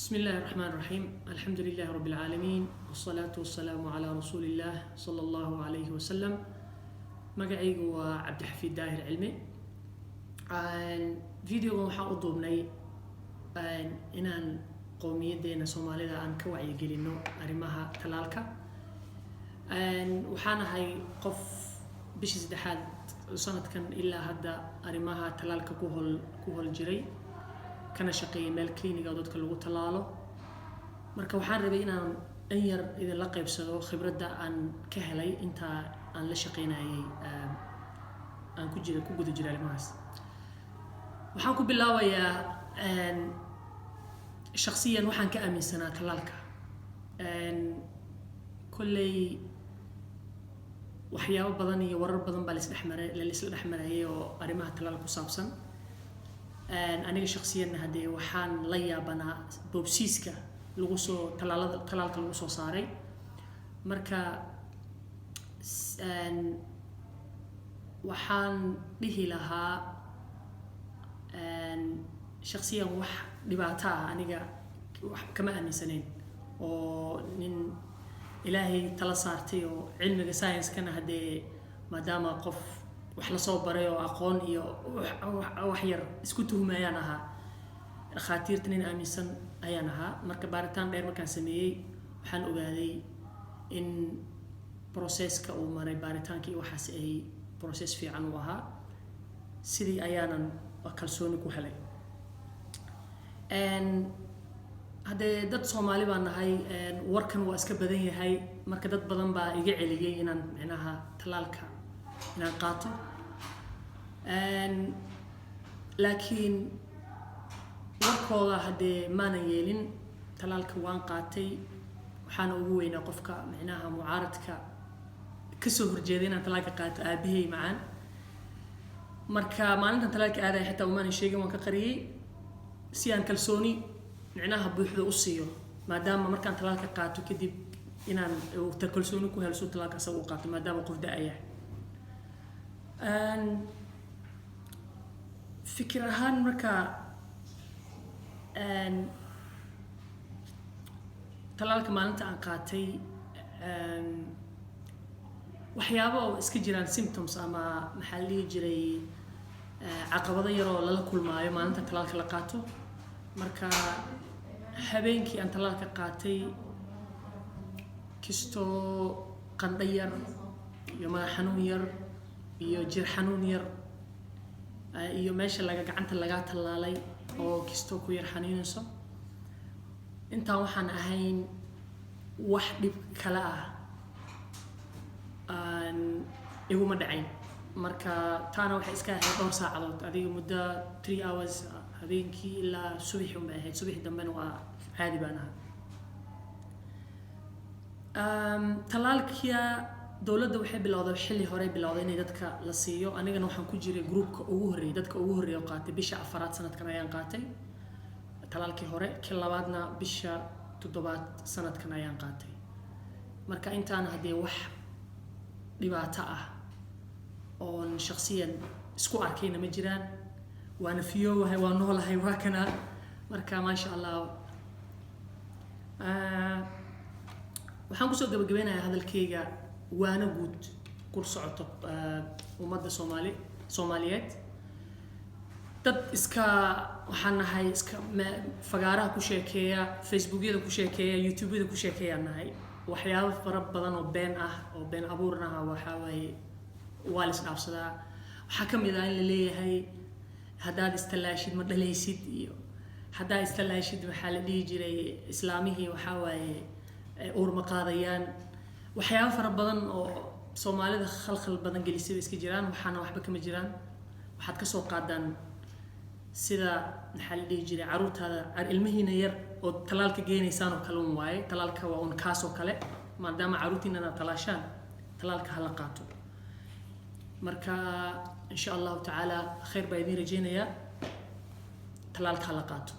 بسم الله الرحمن الرحيم الحمد لله رب العالمين والصلاة والسلام على رسول الله صلى الله عليه وسلم مقعي هو عبد الحفيد داهر علمي فيديو waxaan u duubnay inaan qowmiyadeena Soomaalida aan ka wacyi gelino arimaha talaalka waxaan ahay qof bishii saddexaad sanadkan ilaa hadda arimaha talaalka ku hol jiray kana shaqeeyay meel clinic oo dadka lagu talaalo marka waxaan rabay inaan yar idin la qaybsado khibradda aan ka helay inta aan la shaqeynayay aan ku guda jiray arimahaas waxaan ku bilaabayaa shakhsiyan waxaan ka aaminsanaa talaalka kulley waxyaabo badan iyo warar badan baa la isla dhexmarayay oo arimaha talaalka ku saabsan aniga shakhsiyan hadee waxaan la yaabanaa boobsiiska lagu soo talaalka lagu soo saaray marka waxaan dhihi lahaa shakhsiyan wax dhibaato ah aniga wax kama aaminsanayn oo nin ilaahay tala saartay oo cilmiga science-kana hadee maadaama qof wax la soo baray oo aqoon iyo wax yar isku tuhmayaan ahaa dhakhaatiirta nin aaminsan ayaan ahaa marka baaritaan dheer markaan sameeyey waxaan ogaaday in processka uu maray baaritaankii waxaas ay process fiican u ahaa sidii ayaanan kalsooni ku helay haddee dad Soomaali baan nahay warkan waa iska badan yahay marka dad badan baa iga celiyay inaan macnaha talaalka inaan qaato laakiin warkooda hadee maanan yeelin talaalka waan qaatay waxaana ugu weynaa qofka macnaha mucaaradka kasoo horjeeday inaan talaalka qaato aabahey macaan marka maalintan talaalka aaday xitaa umaanan sheegin waan ka qariyay si aan kalsooni macnaha buuxda u siiyo maadaama markaan talaalka qaato kadib inaan kalsooni ku helso talaalka asaga u qaato maadaama qof da'aya fikir ahaan marka talaalka maalinta aan qaatay waxyaabo oo iska jiraan symptoms ama maxaa la dhihi jiray caqabado yar oo lala kulmaayo maalinta talaalka la qaato marka habeenkii aan talaalka qaatay kisto qandho yar iyo madax xanuun yar iyo jir xanuun yar iyo meesha gacanta laga talaalay oo kisto ku yar xaniinayso intaan waxaan ahayn wax dhib kala ah iguma dhacayn marka taana waxay iska ahayd dhowr saacadood adiga muddo 3 hours habeenkii ilaa subaxii uma ahayd subaxii dambena waa caadi baan ahaa talaalkiya dowladda waxay bilowday xilli hore bilowday inay dadka la siiyo anigana waxaan ku jiray groupka ugu horeeyay dadka ugu horeeyay oo qaatay bisha 4aad sanadkan ayaan qaatay talaalkii hore kii labaadna bisha 7aad sanadkan ayaan qaatay marka intaan hadee wax dhibaato ah oo shakhsiyan isku arkayna ma jiraan waana fiyowahay waa noolahay waa kana marka ma sha Allah waxaan ku soo gabagabeynayaa hadalkayga waana guud kur socoto ummadda Soomaaliyeed dad iska waxaan nahay iska fagaaraha ku sheekeeya facebookyada ku sheekeeya youtube-yada ku sheekeeya nahay waxyaabo fara badan oo been ah oo been abuurna waxa way waa la isdhaafsadaa waxa kamid ah in la leeyahay haddaad istalaashid ma dhalaysid iyo haddaad istalaashid waxaa la dhihi jiray islaamihii waxa waaye uur ma qaadayaan waxyaabo fara badan oo Soomaalida khalkhal badan gelisay iska jiraan waxaana waxba kama jiraan waxaad ka soo qaadaan sida maxaa la dhihi jiray caruurtaada ilmihiina yar oo talaalka geenaysaan oo kale waaye talaalka waa un kaas oo kale maadaama caruurtiina talaashaan talaalka hala qaato marka insha Allah taala khayr baa idin rajeenaya talaalka hala qaato